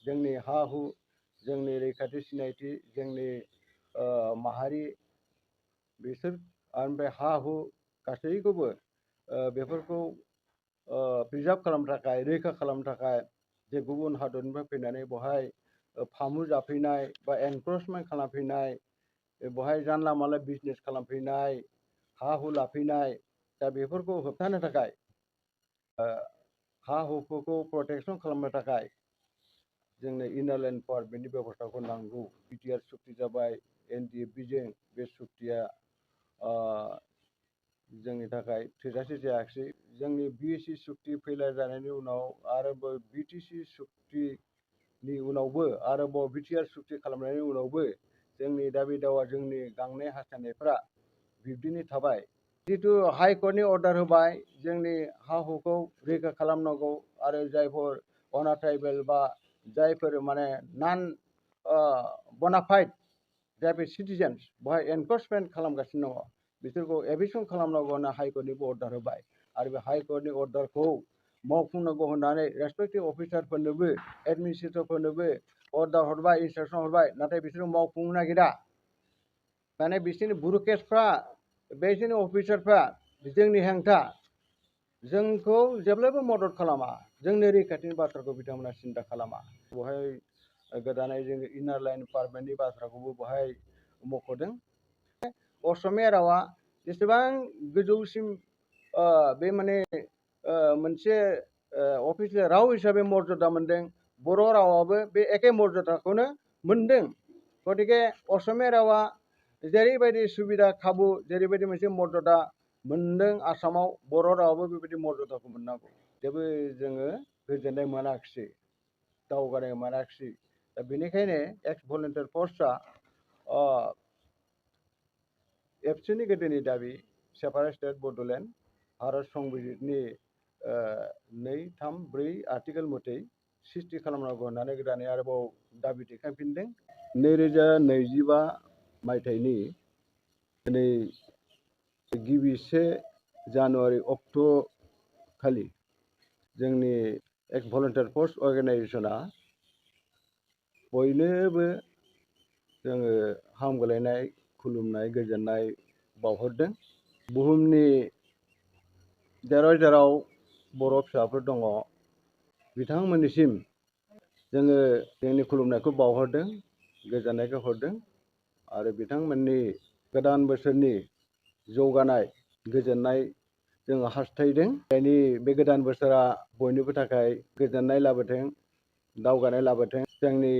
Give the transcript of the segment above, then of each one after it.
जोंनि हा हु, जोंनि रैखाथि सिनायथि, जोंनि माहारि, बिसोर ओमफ्राय हा हु गासैखौबो बेफोरखौ प्रिजार्भ खालामनो थाखाय, रैखा खालामनो थाखाय जे गुबुन हादरनिफ्राय फैनानै बेवहाय फामु जाफैनाय बा एनक्रचमेन्ट खालामफैनाय, बेवहाय जानला मानला बिजनेस खालामफैनाय, हा हु लाफैनाय, दा बेफोरखौ होबथानो थाखाय हा हुफोरखौ प्रटेक्सन खालामनो थाखाय जोंनो इनार लाइन पारमिटनि बेब'स्थाखौ नांगौ। बिटिआर सुक्ति जाबाय, NDFBजों बे सुक्तिया जोंनि थाखाय थोजासे जायाखिसै। जोंनि BSc सुक्ति फैलार जानायनि उनाव आरोबाव BTC सुक्तिनि उनावबो आरोबाव बिटिआर सुक्ति खालामनायनि उनावबो जोंनि दाबि दावा, जोंनि गांनाय हास्थायनायफ्रा बिब्दिनो थाबाय। जितु हाइ कर्टनि अर्डार होबाय जोंनि हा हुखौ रैखा खालामनांगौ आरो जायफोर अनार ट्राइबेल बा जायफोर माने नान बनाफाइड जायफोर सिटिजेन्स बेवहाय एनक्रचमेन्ट खालामगासिनो दङ, बिसोरखौ एभिक्सन खालामनांगौ होनना हाइकर्टनिबो अर्डार होबाय। आरो बे हाइकर्टनि अर्डारखौ मावफुंनांगौ होननानै रेसपेक्टिभ अफिसारफोरनोबो, एडमिनिस्ट्रेटरफोरनोबो अर्डार हरबाय, इन्सट्राक्सन हरबाय, नाथाय बिसोरो मावफुंनो नागिरा। माने बिसोरनि ब्युरोक्रेट्सफ्रा, बिसोरनि अफिसारफ्रा जोंनि हेंथा, जोंखौ जेब्लायबो मदद खालामा, जोंनि रैखाथिनि बाथ्राखौ बिथांमोना सिन्था खालामा। बेवहाय गोदानै जोङो इनार लाइन पारमिटनि बाथ्राखौबो बेवहाय मख'दों। असमिया रावा जेसेबां गोजौसिम बे माने मोनसे अफिसियेल राव हिसाबै मर्यादा मोनदों, बर' रावाबो बे एखे मर्यादाखौनो मोनदों। गतिके असमिया रावा जेरैबायदि सुबिदा खाबु, जेरैबायदि मोनसे मर्यादा मोनदों आसामाव, बर' रावाबो बेबायदि मर्यादाखौ मोननांगौ। जेबो जोङो गोजोननाय मोनाखिसै, दावगानाय मोनाखिसै। दा बेनिखायनो एक्स भलन्टियार फर्सआ एबसुनि गोदोनि दाबि सेपारेट स्टेट बड'लेण्ड भारत संबिजितनि 2, 3, 4 आर्टिकेल मथै सृष्टि खालामनांगौ होननानै गोदानै आरोबाव दाबि दैखांफिनदों। 2025 मायथाइनि दिनै गिबि 1 जानुवारि अक्ट' खालि जोंनि एक्स भलन्टियार फर्स अर्गेनाइजेसना बयनोबो जोङो हामग्लायनाय, खुलुमनाय, गोजोननाय बावहरदों। बुहुमनि जेराव जेराव बर' फिसाफोर दङ, बिथांमोननिसिम जोङो जोंनि खुलुमनायखौ बावहरदों, गोजोननायखौ हरदों आरो बिथांमोननि गोदान बोसोरनि जौगानाय, गोजोननाय जोङो हास्थायदों। जायनि बे गोदान बोसोरा बयनिबो थाखाय गोजोननाय लाबोथों, दावगानाय लाबोथों, जोंनि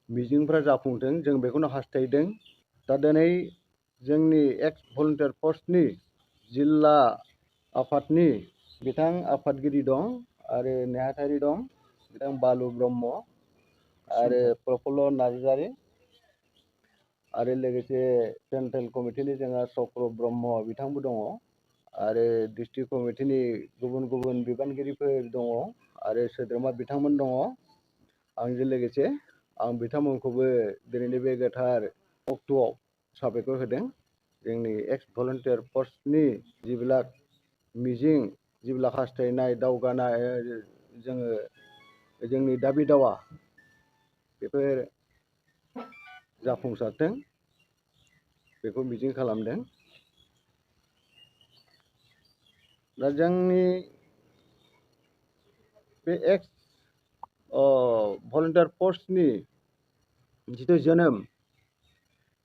मिजिंफ्रा जाफुंथों, जों बेखौनो हास्थायदों। दा दिनै जोंनि एक्स भलन्टियार फर्सनि जिल्ला आफादनि बिथां आफादगिरि दं आरो नेहाथारि दं, बिथां बालु ब्रह्म आरो प्रफुल्ल नार्जारि, आरो लोगोसे सेन्ट्रेल कमिटिनि जोंहा चक्र ब्रह्म बिथांबो दङ आरो डिस्ट्रिक्ट कमिटिनि गुबुन गुबुन बिबानगिरिफोर दङ आरो सोद्रोमा बिथांमोन दङ। आंजों लोगोसे आं बिथांमोनखौबो दिनैनि बे गोथार अक्ट'आव साबायखर होदों। जोंनि एक्स भलन्टियार फर्सनि जिबिलाक मिजिं, जिबिलाक हास्थायनाय, दावगानाय, जोङो जोंनि दाबि दावा बेफोर जाफुंसारथों, बेखौ मिजिं खालामदों। दा जोंनि बे एक्स भलन्टियार फर्सनि जिथु जोनोम,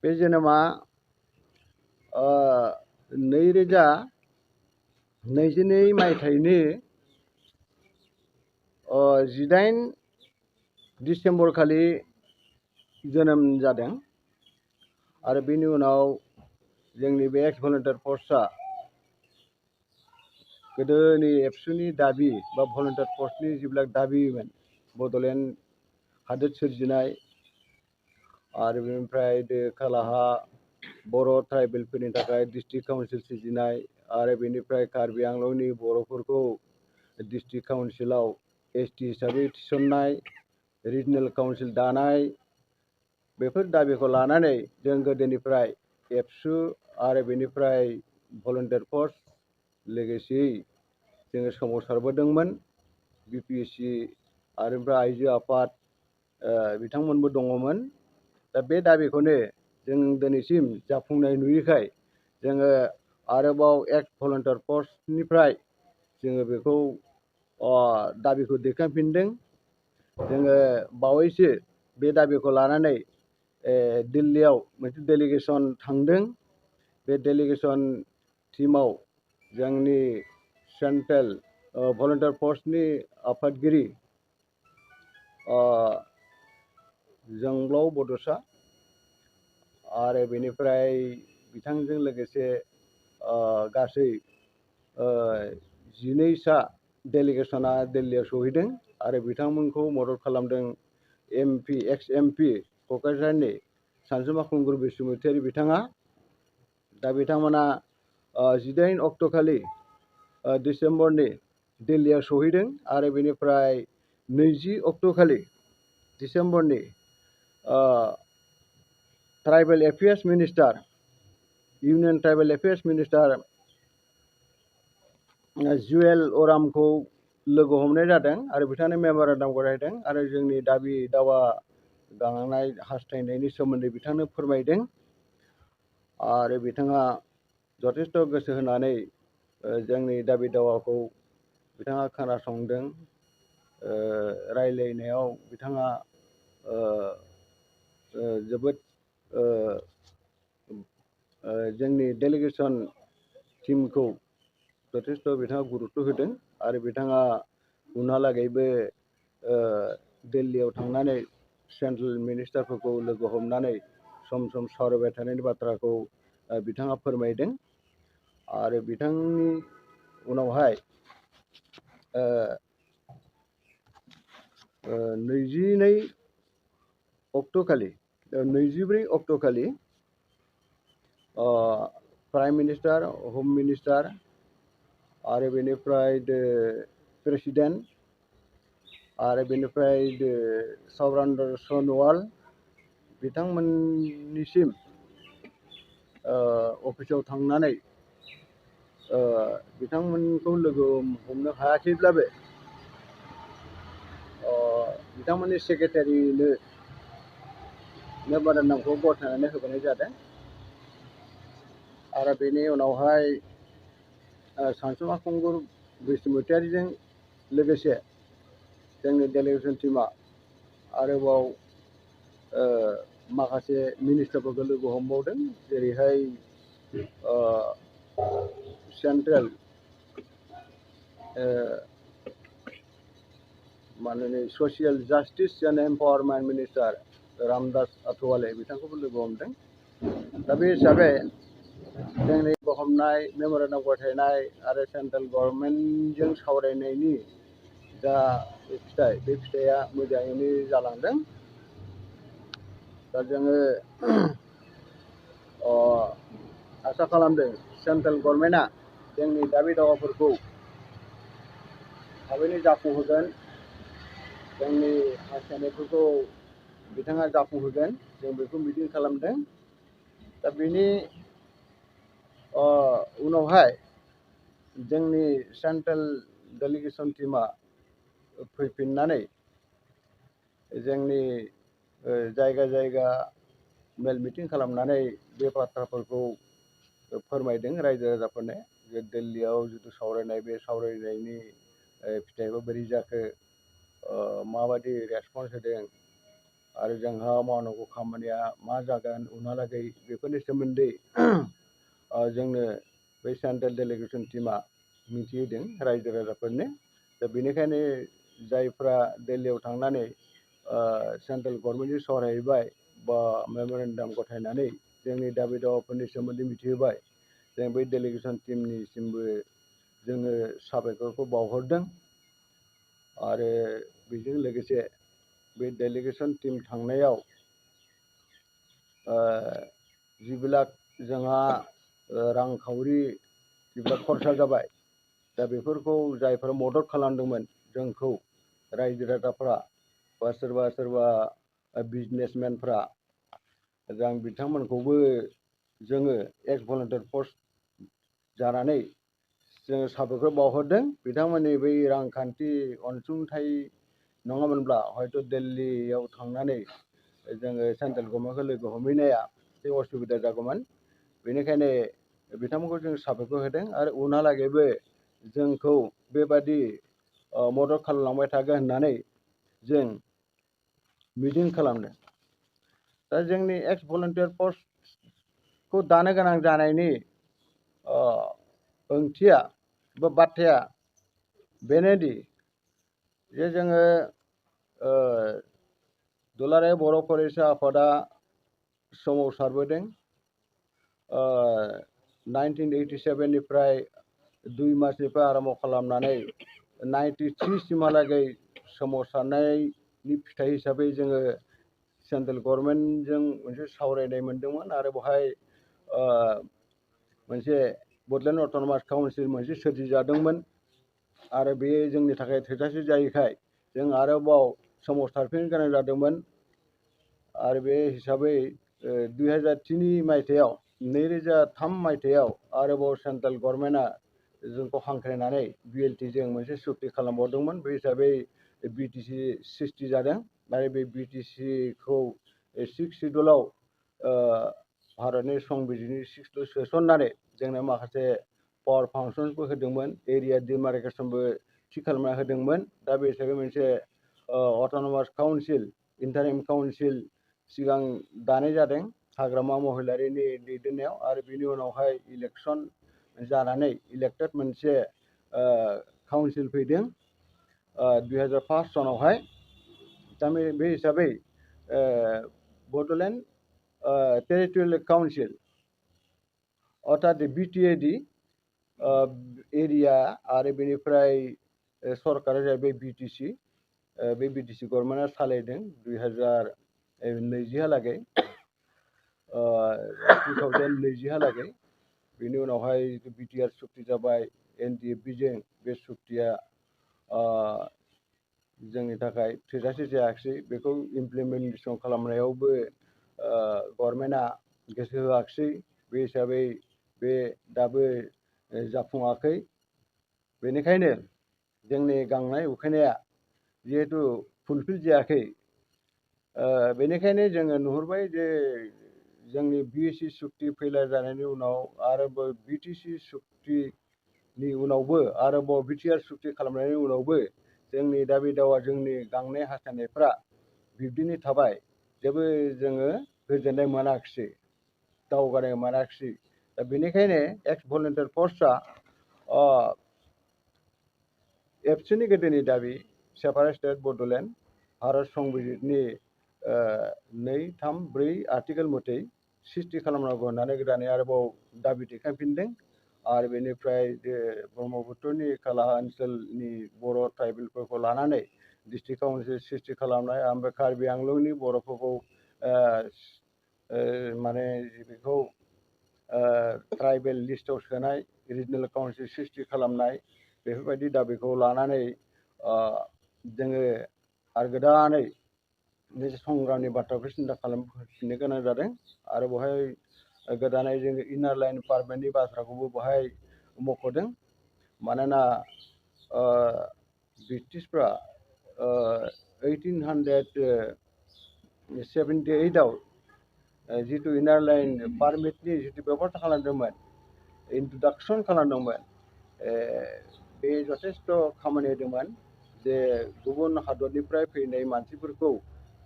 बे जोनोमा 2022 मायथाइनि 18 डिसेम्बर खालि जोनोम जादों आरो बेनि उनाव जोंनि बे एक्स भलन्टियार फर्सआ गोदोनि एबसुनि दाबि बा भलन्टियार फर्सनि जेब्ला दाबिमोन, बड'लेण्ड हादोर सोरजिनाय आरो बेनिफ्राय खोलाहा बर' ट्राइबेलफोरनि थाखाय डिस्ट्रिक्ट काउन्सिल सोरजिनाय आरो बेनिफ्राय कार्बि आंलंनि बर'फोरखौ डिस्ट्रिक्ट काउन्सिलाव ST हिसाबै थिसननाय, रिजनेल काउन्सिल दानाय, बेफोर दाबिखौ लानानै जों गोदोनिफ्राय एबसु आरो बेनिफ्राय भलन्टियार फर्स लोगोसेयै जोङो सोमावसारबोदोंमोन। BPSC आरो आइजो आफाद, बिथांमोनबो दङमोन। दा बे दाबिखौनो जों दिनैसिम जाफुंनाय नुयैखाय जोङो आरोबाव एक्स भलन्टियार फर्सनिफ्राय जोङो बेखौ दाबिखौ दैखांफिनदों। जोङो बावैसो बे दाबिखौ लानानै दिल्लीयाव मोनसे डेलिगेसन थांदों। बे डेलिगेसन टीमाव जोंनि सेन्ट्रेल भलन्टियार फर्सनि आफादगिरि जोंब्लाव बड'सा आरो बेनिफ्राय बिथांजों लोगोसे गासै 12सा डेलिगेसना दिल्लीयाव सहैदों आरो बिथांमोनखौ मदद खालामदों एमपि एक्स एमपि क'क्राझारनि सानसुमा खुंगुर बसुमतारी बिथाङा। दा बिथांमोना 18 अक्ट'खालि डिसेम्बरनि दिल्लीयाव सहैदों आरो बेनिफ्राय 20 अक्ट'खालि डिसेम्बरनि tribal affairs minister union tribal affairs minister Jual अरामखौ लोगो हमनाय जादों आरो बिथांनो मेम'रेन्डाम गथायदों आरो जोंनि दाबि दावा गांनाय हास्थायनायनि सोमोन्दै बिथांनो फोरमायदों आरो बिथाङा जथेस्थ' गोसो होनानै जोंनि दाबि दावाखौ बिथाङा खोनासंदों। रायलायनायाव बिथाङा जोबोद जोंनि डेलिगेसन टीमखौ जथेस्थ' बिथाङा गुरुत्व होदों आरो बिथाङा उनहालागैबो दिल्लीयाव थांनानै सेन्ट्रेल मिनिस्टारफोरखौ लोगो हमनानै सम सम सावरायबाय थानायनि बाथ्राखौ बिथाङा फोरमायदों आरो बिथांनि उनावहाय 24 अक्ट'खालि प्राइम मिनिस्टार हम मिनिस्टार आरो बेनिफ्राय प्रेसिडेन्ट आरो बेनिफ्राय सर्बानन्द सन'वाल बिथांमोननिसिम अफिसाव थांनानै बिथांमोनखौ लोगो हमनो हायाखैब्लाबो बिथांमोननि सेक्रेटारिनो मेम'रेन्डामखौ गथायनानै होबोनाय जादों आरो बेनि उनावहाय सानसुमा खुंगुर बसुमतारीजों लोगोसे जोंनि डेलिगेसन टीमा आरोबाव माखासे मिनिस्टारफोरखौ लोगो हमबावदों जेरैहाय सेन्ट्रेल माननीय social justice and empowerment minister Ramdas Athawale बिथांखौबो लोगो हमदों। दा बे हिसाबै जोंनि लोगो हमनाय मेम'रेन्डाम गथायनाय आरो सेन्ट्रेल गभर्नमेन्टजों सावरायनायनि दा बे फिथाइया मोजाङैनो जालांदों। दा जोङो आसा खालामदों सेन्ट्रेल गभर्नमेन्टआ जोंनि दाबि दावाफोरखौ थाबैनो जाफुंहोगोन, जोंनि हास्थायनायफोरखौ बिथाङा जाफुंहोगोन, जों बेखौ मिजिं खालामदों। दा बेनि उनावहाय जोंनि सेन्ट्रेल डेलिगेसन टीमा फैफिननानै जोंनि जायगा जायगा मेल मिटिं खालामनानै बे बाथ्राफोरखौ फोरमायदों रायजो राजाफोरनो जे दिल्लीयाव जिथु सावरायनाय बे सावरायनायनि फिथाइखौ बोरै जाखो, माबायदि रेसपन्स होदों आरो जोंहा मावनांगौ खामानिया मा जागोन उनहालागै बेफोरनि सोमोन्दै जोंनो बे सेन्ट्रेल डेलिगेसन टीमा मिथिहोदों रायजो राजाफोरनो। दा बेनिखायनो जायफ्रा दिल्लीयाव थांनानै सेन्ट्रेल गभर्नमेन्टजों सावरायहैबाय बा मेम'रेन्डाम गथायनानै जोंनि दाबि दावाफोरनि सोमोन्दै मिथिहोबाय, जों बै डेलिगेसन टीमनिसिमबो जोङो साबायखरखौ बावहरदों आरो बेजों लोगोसे बे डेलिगेसन टीम थांनायाव जिबिलाक जोंहा रांखावरि जिबिलाक खरसा जाबाय, दा बेफोरखौ जायफोरा मदद खालामदोंमोन जोंखौ रायजो राजाफ्रा बा सोरबा सोरबा बिजनेसमेनफ्रा, जों बिथांमोनखौबो जोङो एक्स भलन्टियार फर्स जानानै जोङो साबायखर बावहरदों। बिथांमोननि बै रांखान्थि अनसुंथाइ नङामोनब्ला हयथ' दिल्लीयाव थांनानै जोङो सेन्ट्रेल गभर्नमेन्टखौ लोगो हमहैनाया एसे असुबिदा जागौमोन। बेनिखायनो बिथांमोनखौ जों साबायखर होदों आरो उनहालागैबो जोंखौ बेबादि मदद खालामलांबाय थागोन होननानै जों मिजिं खालामदों। दा जोंनि एक्स भलन्टियार पस्टखौ दानो गोनां जानायनि ओंथिया बा बाथ्राया बेनोदि जे जोङो दुलाराय बर' फरायसा आफादा सोमावसारबोदों। 1987 निफ्राय 2 मार्चनिफ्राय आरम्भ खालामनानै 93 सिमहालागै सोमावसारनायनि फिथाइ हिसाबै जोङो सेन्ट्रेल गभर्नमेन्टजों मोनसे सावरायनाय मोनदोंमोन आरो बेवहाय मोनसे बड'लेण्ड अट'नमास काउन्सिल मोनसे सोरजिजादोंमोन आरो बे जोंनि थाखाय थोजासे जायैखाय जों आरोबाव सोमावसारफिननो गोनां जादोंमोन आरो बे हिसाबै 2003 मायथाइयाव 2003 मायथाइयाव आरोबाव सेन्ट्रेल गभर्नमेन्टआ जोंखौ हांख्रायनानै बिएलटिजों मोनसे सुक्ति खालामबावदोंमोन। बे हिसाबै बिटिसि सृष्टि जादों आरो बे बिटिसिखौ 6 सिडुलाव भारतनि संबिजिरनि 6 सोसननानै जोंनो माखासे पावार फांसनबो होदोंमोन, एरिया डिमार्केसनबो थि खालामना होदोंमोन। दा बे हिसाबै मोनसे अट'नमास काउन्सिल इन्टारिम काउन्सिल सिगां दानाय जादों हाग्रामा महिलारिनि दैदेननायाव आरो बिनि उनावहाय इलेक्सन जानानै इलेक्टेड मोनसे काउन्सिल फैदों 2005 सनावहाय। दा बे हिसाबै बड'लेण्ड टेरिटरियेल काउन्सिल अर्थात बिटिएडि एरिया आरो बेनिफ्राय सरकारा जाहैबाय बिटिसि। बे बिटिसि गभर्नमेन्टआ सालायदों 2020हालागै 2020हालागै। बेनि उनावहाय बिटिआर सुक्ति जाबाय एनडिएफबिजों। बे सुक्तिया जोंनि थाखाय थोजासे जायाखिसै। बेखौ इमप्लिमेन्टेसन खालामनायावबो गभर्नमेन्टआ गोसो होआखिसै। बे हिसाबै बे दाबो जाफुङाखै। बेनिखायनो जोंनि गांनाय उखैनाया जिहेतु फुलफिल जायाखै, बेनिखायनो जोङो नुहुरबाय जे जोंनि बिएसि सुक्ति फैलार जानायनि उनाव आरो बिटिसि सुक्तिनि उनावबो आरोबाव बिटिआर सुक्ति खालामनायनि उनावबो जोंनि दाबि दावा जोंनि गांनाय हास्थायनायफ्रा बिब्दिनो थाबाय। जेबो जोङो गोजोननाय मोनाखिसै, दावगानाय मोनाखिसै। दा बेनिखायनो एक्स भलन्टियार पस्टआ एबसुनि गोदोनि दाबि सेपारेट स्टेट बड'लेण्ड भारत संबिजिरनि 234 आर्टिकेल मथै सृष्टि खालामनांगौ होननानै गोदानै आरोबाव दाबि दैखांफिनदों आरो बेनिफ्राय ब्रह्मपुत्रनि खोलाहा ओनसोलनि बर' ट्राइबेलफोरखौ लानानै डिस्ट्रिक्ट काउन्सिल सृष्टि खालामनाय ओमफ्राय कार्बि आंलंनि बर'फोरखौ माने बेखौ ट्राइबेल लिस्टआव सोनाय रिजनेल काउन्सिल सृष्टि खालामनाय बेफोरबायदि दाबिखौ लानानै जोङो आरो गोदानै मोनसे संग्रामनि बाथ्राखौ सिन्था खालामफिननो गोनां जादों आरो बेवहाय गोदानै जोङो इनार लाइन पारमिटनि बाथ्राखौबो बेवहाय मख'दों। मानोना ब्रिटिशफ्रा 1878आव जितु इनार लाइन पारमिटनि जितु बेब'स्था खालामदोंमोन, इन्ट्रडाक्सन खालामदोंमोन, बे जथेस्थ' खामानि होदोंमोन जे गुबुन हादरनिफ्राय फैनाय मानसिफोरखौ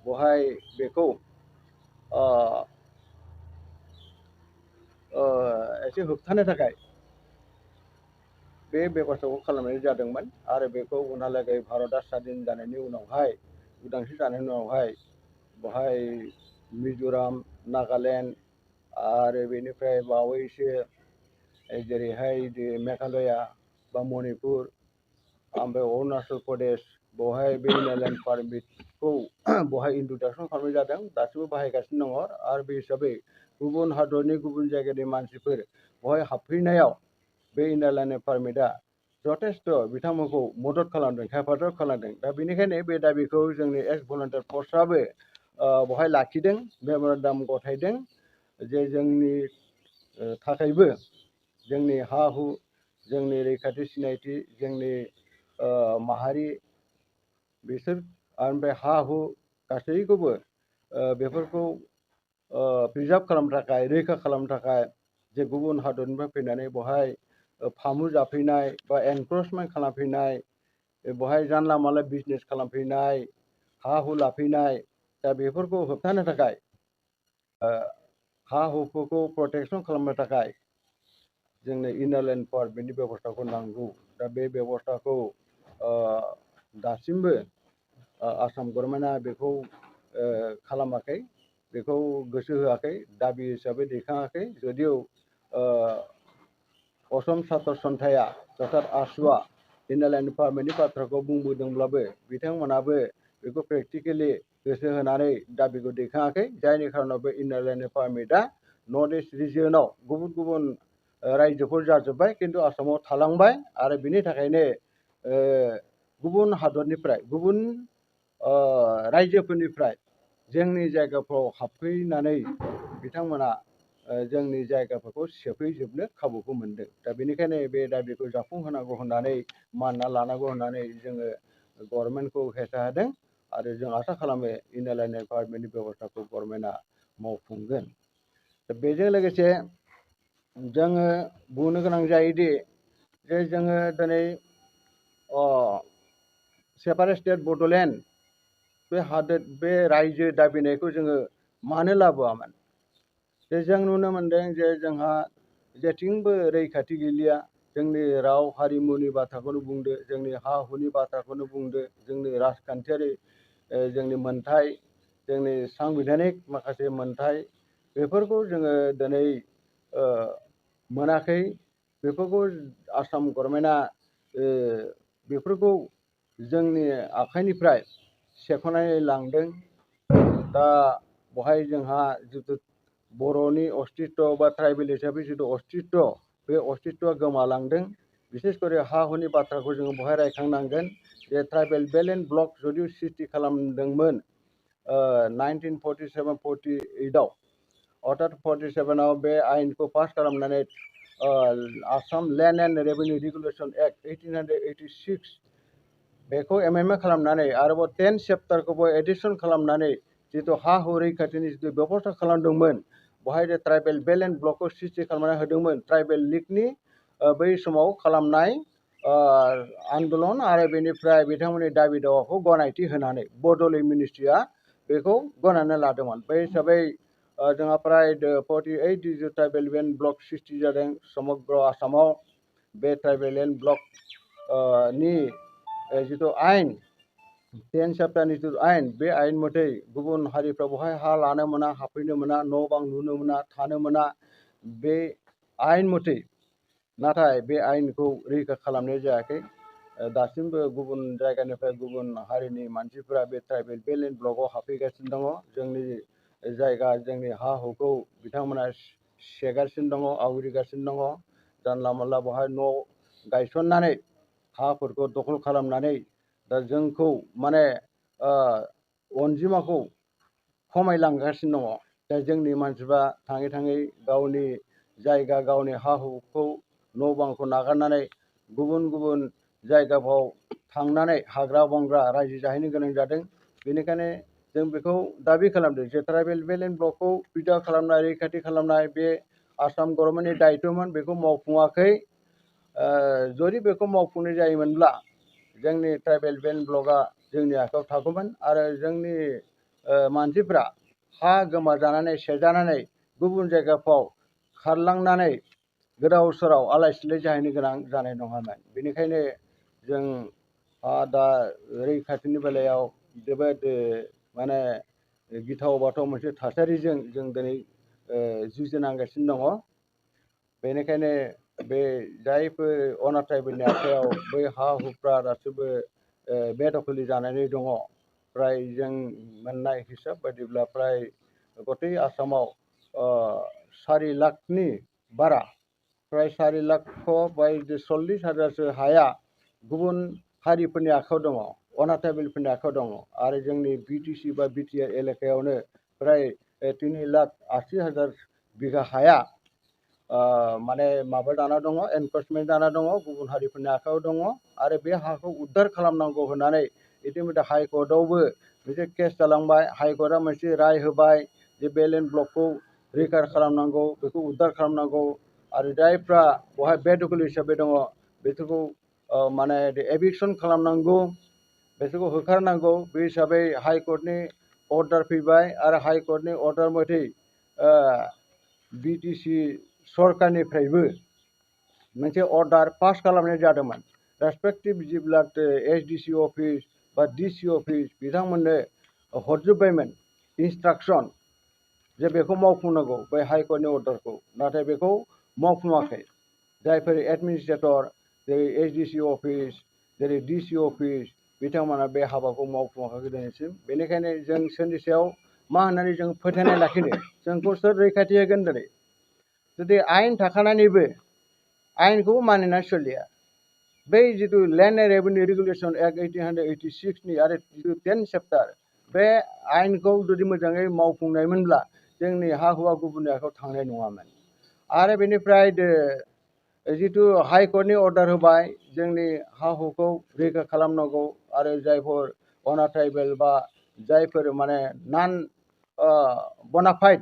बेवहाय बेखौ एसे होबथानो थाखाय बे बेब'स्थाखौ खालामनाय जादोंमोन आरो बेखौ उनहालागै भारतआ स्वाधीन जानायनि उनावहाय उदांस्रि जानायनि उनावहाय बेवहाय मिज'राम, नागालेण्ड आरो बेनिफ्राय बावैसो जेरैहाय मेघालया बा मणिपुर ओमफ्राय अरुणाचल प्रदेश बेवहाय बे इनार लाइन पारमिटखौ बेवहाय इन्ट्रडाक्सन खालामनाय जादों, दासिमबो बाहायगासिनो दङ। आरो बे हिसाबै गुबुन हादरनि गुबुन जायगानि मानसिफोर बेवहाय हाबफैनायाव बे इनार लाइन पारमिटआ जथेस्थ' बिथांमोनखौ मदद खालामदों, हेफाजाब खालामदों। दा बेनिखायनो बे दाबिखौ जोंनि एक्स भलन्टियार पस्टआबो बेवहाय लाखिदों, मेम'रेन्डाम गथायदों जे जोंनि थाखायबो जोंनि हा हु, जोंनि रैखाथि सिनायथि, जोंनि माहारि बिसोर ओमफ्राय हा हु गासैखौबो बेफोरखौ प्रिजार्भ खालामनो थाखाय रैखा खालामनो थाखाय जे गुबुन हादरनिफ्राय फैनानै बेवहाय फामु जाफैनाय बा एनक्रचमेन्ट खालामफैनाय बेवहाय जानला मानला बिजनेस खालामफैनाय हा हु लाफैनाय दा बेफोरखौ होबथानो थाखाय हा हुफोरखौ प्रटेक्सन खालामनो थाखाय जोंनो इनारलाइन पारमिटनि बेब'स्थाखौ नांगौ। दा बे बेब'स्थाखौ दासिमबो आसाम गभर्नमेन्टआ बेखौ खालामाखै, बेखौ गोसो होआखै, दाबि हिसाबै दैखाङाखै। যদিও असम सात्र सन्थाया अर्थात आसुआ इनारलाइन पारमिटनि बाथ्राखौ बुंबोदोंब्लाबो बिथांमोनाबो बेखौ प्रेक्टिकेलि गोसो होनानै दाबिखौ दैखाङाखै, जायनि खारनाव बे इनारलाइन पारमिटआ नर्थ इस्ट रिजियनाव गुबुन गुबुन रायजोफोर जाजोब्बाय, खिन्थु आसामाव थालांबाय। आरो बिनि थाखायनो गुबुन हादरनिफ्राय गुबुन रायजोफोरनिफ्राय जोंनि जायगाफ्राव हाबफैनानै बिथांमोना जोंनि जायगाफोरखौ सेफैजोबनो खाबुखौ मोनदों। दा बेनिखायनो बे दाबिखौ जाफुंहोनांगौ होननानै मानिना लानांगौ होननानै जोङो गभर्नमेन्टखौ हेंथा होदों। आरो जों आसा खालामो इनारलाइन पारमिटनि बेब'स्थाखौ गभर्नमेन्टआ मावफुंगोन। दा बेजों लोगोसे जोङो बुंनो गोनां जायोदि जे जोङो दिनै सेपारेट स्टेट बड'लेण्ड बे रायजो दाबिनायखौ जोङो मानो लाबोआमोन? जे जों नुनो मोनदों जे जोंहा जेथिंबो रैखाथि गैलिया। जोंनि राव हारिमुनि बाथ्राखौनो बुंदो, जोंनि हा हुनि बाथ्राखौनो बुंदो, जोंनि राजखान्थियारि जोंनि मोनथाय, जोंनि सांबिधानिक माखासे मोनथाय, बेफोरखौ जोङो दिनै मोनाखै। बेफोरखौ आसाम गभर्नमेन्टआ बेफोरखौ जोंनि आखाइनिफ्राय सेख'नानै लांदों। दा बेवहाय जोंहा जिथु बर'नि अस्तित्व बा ट्राइबेल हिसाबै जिथु अस्तित्व, बे अस्तित्वआ गोमालांदों। बिसेस करे हा हुनि बाथ्राखौ जोङो बेवहाय रायखांनांगोन। जे ट्राइबेल बेल्ट एन्ड ब्लक जुदि सृष्टि खालामदोंमोन 1947-48आव, अर्थात 47आव बे आयेनखौ पास खालामनानै Assam land and revenue regulation act 1886 बेखौ एमेन्डमेन्ट खालामनानै आरोबाव 10 चेप्टारखौबो एडिसन खालामनानै जितु हा हु रैखाथिनि जितु बेबस्था खालामदोंमोन, बेवहाय जे ट्राइबेल बेल्ट एन्ड ब्लकखौ सृष्टि खालामनानै होदोंमोन। ट्राइबेल लिगनि बै समाव खालामनाय आन्दलन आरो बेनिफ्राय बिथांमोननि दाबि दावाखौ गनायथि होनानै बड'लेण्ड मिनिस्ट्रिया बेखौ गनायनानै लादोंमोन। बे हिसाबै जोंहा प्राय 48 जितु ट्राइबेल बेल्ट ब्लक सृष्टि जादों समग्र आसामाव। बे ट्राइबेल एन्ड ब्लक नि जितु आयेन 10 चेप्टारनि जितु आयेन, बे आयेन मथै गुबुन हारिफ्रा बेवहाय हा लानो मोना, हाबफैनो मोना, न' बां लुनो मोना, थानो मोना। बे आयेन मथै नाथाय बे आयेनखौ रैखा खालामनाय जायाखै। दासिमबो गुबुन जायगानिफ्राय गुबुन हारिनि मानसिफोरा बे ट्राइबेल बेल्ट एन्ड ब्लकआव हाबफैगासिनो दङ। जोंनि जायगा, जोंनि हा हुखौ बिथांमोना सेगासिनो दङ, आवग्रिगासिनो दङ। जानला मोनला बेवहाय न' गायसननानै हाफोरखौ दखल खालामनानै दा जोंखौ माने अनजिमाखौ खमायलांगासिनो दङ। दा जोंनि मानसिफ्रा थाङै थाङै गावनि जायगा, गावनि हा हुखौ, न' बांखौ नागारनानै गुबुन गुबुन जायगाफ्राव थांनानै हाग्रा बंग्रा रायजो जाहैनो गोनां जादों। बेनिखायनो जों बेखौ दाबि खालामदों जे ट्राइबेल बेल्ट एन्ड ब्लकखौ प्रिजार्भ खालामनाय, रैखाथि खालामनाय बे आसाम गभर्नमेन्टनि दायित्वमोन, बेखौ मावफुङाखै। जुदि बेखौ मावफुंनाय जायोमोनब्ला जोंनि ट्राइबेल बेल्ट ब्लकआ जोंनि आखायाव थागौमोन आरो जोंनि मानसिफ्रा हा गोमाजानानै सेजानानै गुबुन जायगाफ्राव खारलांनानै गोदाव सोराव आलाय सिलाय जाहैनो गोनां जानाय नङामोन। बेनिखायनो जों दा रैखाथिनि बेलायाव जोबोद माने गिथाव बाथाव मोनसे थासारिजों जों दिनै जुजिनांगासिनो दङ। बेनिखायनो बे जायफोर अनार ट्राइबेलनि आखायाव बै हा हुफ्रा दासिमबो बेदखलि जानानै दङ, प्राय जों मोननाय हिसाब बायदिब्ला प्राय गथै आसामाव 4 लाखनि बारा, प्राय 4 लाख 40,000सो हाया गुबुन हारिफोरनि आखायाव दङ, अनार ट्राइबेलफोरनि आखायाव दङ। आरो जोंनि BTC बा BTR एलेकायावनो प्राय 3,80,000 बिघा हाया माने माबा जाना दङ, एनक्रचमेन्ट जाना दङ, गुबुन हारिफोरनि आखायाव दङ। आरो बे हाखौ उद्धार खालामनांगौ होननानै इतिमध्य हाइकर्टआवबो मोनसे केस जालांबाय हाइकर्टआ मोनसे राय होबाय जे बे लेन्ड ब्लकखौ रैखा खालामनांगौ बेखौ उद्धार खालामनांगौ आरो जायफ्रा बहाय बेदखल हिसाबै दङ बिसोरखौ माने एभिक्सन खालामनांगौ बिसोरखौ होखारनांगौ बे हिसाबै हाइकर्टनि अर्डार फैबाय आरो हाइकर्टनि अर्डार मथै बिटिसि सरकारनिफ्रायबो मोनसे अर्डार पास खालामनाय जादोंमोन रेसपेक्टिभ जेब्ला एसडिसि अफिस बा डिसि अफिस बिथांमोननो हरजोब्बायमोन इन्सट्राक्सन जे बेखौ मावफुंनांगौ बै हाइकर्टनि अर्डारखौ नाथाय बेखौ मावफुङाखै जायफोर एडमिनिस्ट्रेटर जेरै एसडिसि अफिस जेरै डिसि अफिस बिथांमोना बे हाबाखौ मावफुङाखै दिनैसिम बेनिखायनो जों सोरनि सायाव मा होननानै जों फोथायनाय लाखिनो जोंखौ सोर रैखाथि होगोन दिनै जुदि आयेन थाखानानैबो आयेनखौ मानिनानै सोलिया बै जिथु लेन्ड रेवेन्यू रेगुलेशन एक्ट 1886 नि आरो जिथु 10 चेप्टार बे आयेनखौ जुदि मोजाङै मावफुंनायमोनब्ला जोंनि हा हुआ गुबुननि आखायाव थांनाय नङामोन आरो बेनिफ्राय जिथु हाइकर्टनि अर्डार होबाय जोंनि हा हुखौ रैखा खालामनांगौ आरो जायफोर अनाट्राइबेल बा जायफोर माने नन बनाफाइड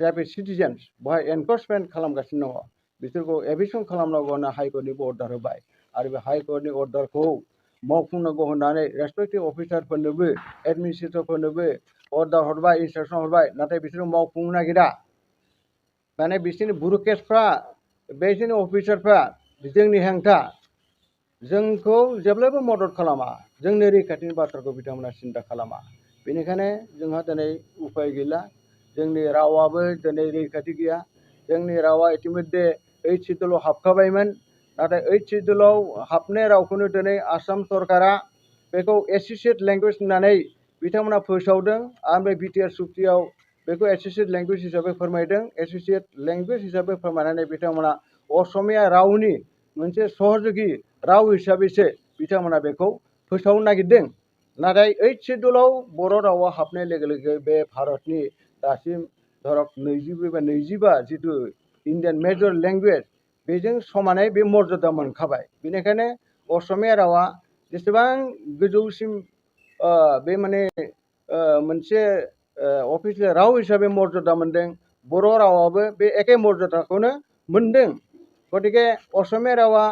जायफोर सिटिजेन्स बेवहाय एनफर्समेन्ट खालामगासिनो दङ बिसोरखौ एभिक्सन खालामनांगौ होनना हाइकर्टनिबो अर्डार होबाय आरो बे हाइकर्टनि अर्डारखौ मावफुंनांगौ होननानै रेसपेक्टिभ अफिसारफोरनोबो एडमिनिस्ट्रेटरफोरनोबो अर्डार हरबाय इन्सट्राक्सन हरबाय नाथाय बिसोरो मावफुंनो नागिरा माने बिसोरनि ब्युरोक्रेट्सफ्रा बिसोरनि अफिसारफ्रा जोंनि हेंथा जोंखौ जेब्लाबो मदद खालामा जोंनि रैखाथिनि बाथ्राखौ बिथांमोना सिन्था खालामा बेनिखायनो जोंहा दिनै उपाय गैला जोंनि रावाबो दिनै रैखाथि गैया जोंनि रावा इतिमध्य 8 शिड्युलाव हाबखाबायमोन नाथाय 8 शिड्युलाव हाबनाय रावखौनो दिनै आसाम सरकारा बेखौ एसोसिएट लेंगुवेज होननानै बिथांमोना फोसावदों आरो बे बिटिआर सुक्तियाव बेखौ एसोसिएट लेंगुवेज हिसाबै फोरमायदों एसोसिएट लेंगुवेज हिसाबै फोरमायनानै बिथांमोना असमिया रावनि मोनसे सहयोगि राव हिसाबैसो बिथांमोना बेखौ फोसावनो नागिरदों नाथाय 8 शिड्युलाव बर' रावा हाबनाय लोगो लोगो बे भारतनि दासिम धरक 25 जिथु इन्डियान मेजर लेंगुवेज बेजों समानै बे मर्यादा मोनखाबाय बेनिखायनो असमिया रावा जेसेबां गोजौसिम बे माने मोनसे अफिसियेल राव हिसाबै मर्यादा मोनदों बर' रावाबो बे एखे मर्यादाखौनो मोनदों गतिके असमिया रावा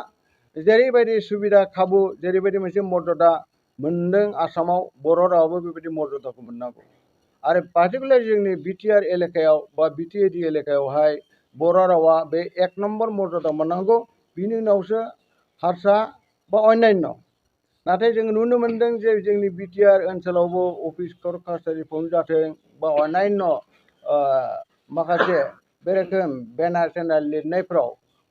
जेरैबायदि सुबिदा खाबु जेरैबायदि मोनसे मर्यादा मोनदों आसामाव बर' रावाबो बेबायदि मर्यादाखौ मोननांगौ आरो पार्टिकुलार जोंनि बिटिआर एलेकायाव बा बिटिएडि एलेकायावहाय बर' रावा बे 1 नम्बर मर्यादा मोननांगौ बिनि उनावसो हारसा बा अन्यान्य नाथाय जों नुनो मोनदों जे जोंनि बिटिआर ओनसोलावबो अफिस कर्ट काछारिफ्रावनो जाथों बा अन्यान्य माखासे बे रोखोम बेनार सेनार लिरनायफ्राव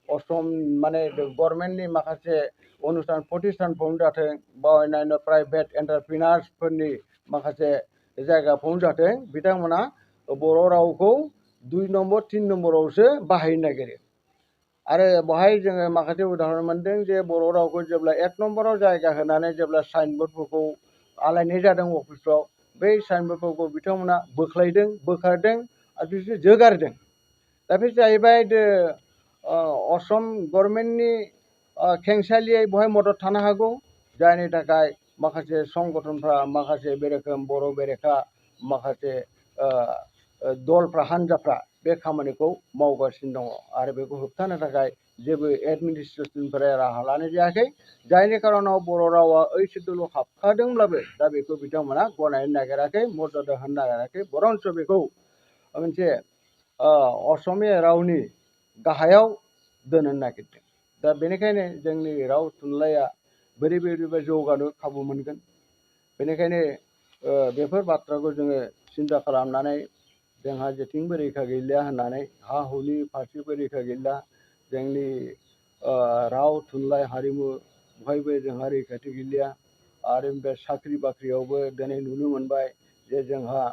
असम माने गभर्नमेन्टनि माखासे अनुस्थान प्रतिष्ठानफ्रावनो जाथों बा अन्यान्य प्राइभेट एन्टारप्रिनार्सफोरनि माखासे जायगाफ्रावनो जाथों बिथांमोना बर' रावखौ 2 नम्बर 3 नम्बरावसो बाहायनो नागिरो आरो बेवहाय जोङो माखासे उदाहरन मोनदों जे बर' रावखौ जेब्ला 1 नम्बराव जायगा होनानै जेब्ला साइनबोर्डफोरखौ आलायनाय जादों अफिसफ्राव बै साइनबोर्डफोरखौ बिथांमोना बोख्लायदों बोखारदों आरो बिसोर जोगारदों दा बे जाहैबाय असम गभर्नमेन्टनि खेंसालियायै बेवहाय मदद थानो हागौ जायनि थाखाय माखासे संगठनफ्रा माखासे बे रोखोम बर' बेरेखा माखासे दलफ्रा हान्जाफ्रा बे खामानिखौ मावगासिनो दङ आरो बेखौ होबथानो थाखाय जेबो एडमिनिस्ट्रेसनफोरा राहा लानाय जायाखै जायनि खारनाव बर' रावा 8 शिड्युलाव हाबखादोंब्लाबो दा बेखौ बिथांमोना गनायनो नागिराखै मर्यादा होनो नागिराखै बरंच बेखौ मोनसे असमिया रावनि गाहायाव दोननो नागिरदों दा बेनिखायनो जोंनि राव थुनलाइया बोरैबा जौगानो खाबु मोनगोन बेनिखायनो बेफोर बाथ्राखौ जोङो सिन्था खालामनानै जोंहा जेथिंबो रैखा गैलिया होननानै हा हुनि फारसेबो रैखा गैला जोंनि राव थुनलाइ हारिमु बेवहायबो जोंहा रैखाथि गैलिया आरो बे साख्रि बाख्रियावबो दिनै नुनो मोनबाय जे जोंहा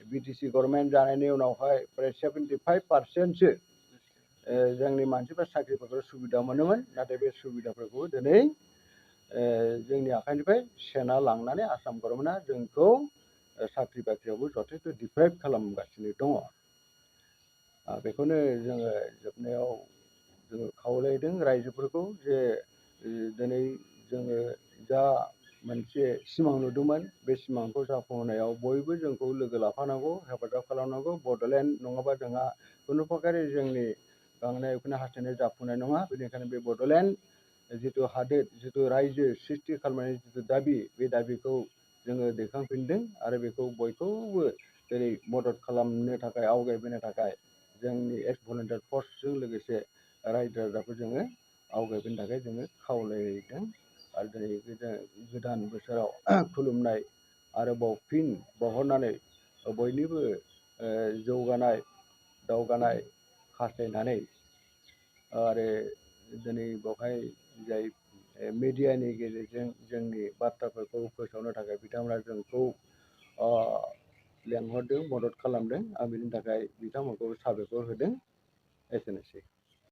बिटिसि गभर्नमेन्ट जानायनि उनावहाय प्राय 75% जोंनि मानसिफ्रा साख्रिफोरखौ सुबिदा मोनोमोन नाथाय बे सुबिदाफोरखौ दिनै जोंनि आखाइनिफ्राय सेना लांनानै आसाम गभर्नमेन्टआ जोंखौ साख्रि बाख्रियावबो जथेस्थ' डिप्राइभ खालामगासिनो दङ बेखौनो जोङो जोबनायाव जोङो खावलायदों रायजोफोरखौ जे दिनै जोङो जा मोनसे सिमां नुदोंमोन। बे सिमांखौ जाफुंहोनायाव बयबो जोंखौ लोगो लाफानांगौ, हेफाजाब खालामनांगौ। बड'लेण्ड नङाबा जोंहा खुनु प्रकारे जोंनि गांनाय उखैनाय हास्थायनाय जाफुंनाय नङा। बेनिखायनो बे बड'लेण्ड जिथु हादोर, जिथु रायजो सृष्टि खालामनायनि जिथु दाबि, बे दाबिखौ जोङो दैखांफिनदों आरो बेखौ बयखौबो जेरै मदद खालामनो थाखाय, आवगायबोनो थाखाय जोंनि एक्स भलुन्टियार फर्सजों लोगोसे रायजो राजाखौ जोङो आवगायबोनो थाखाय जोङो खावलायदों। आरो दिनै गोदान बोसोराव खुलुमनाय आरोबाव फिन बावहरनानै बयनिबो जौगानाय दावगानाय हास्थायनानै आरो दिनै बेवहाय जाय मिडियानि गेजेरजों जोंनि बाथ्राफोरखौ फोसावनो थाखाय बिथांमोना जोंखौ लेंहरदों, मदद खालामदों। आं बिनि थाखाय बिथांमोनखौ साबायखर होदों। एसेनोसै।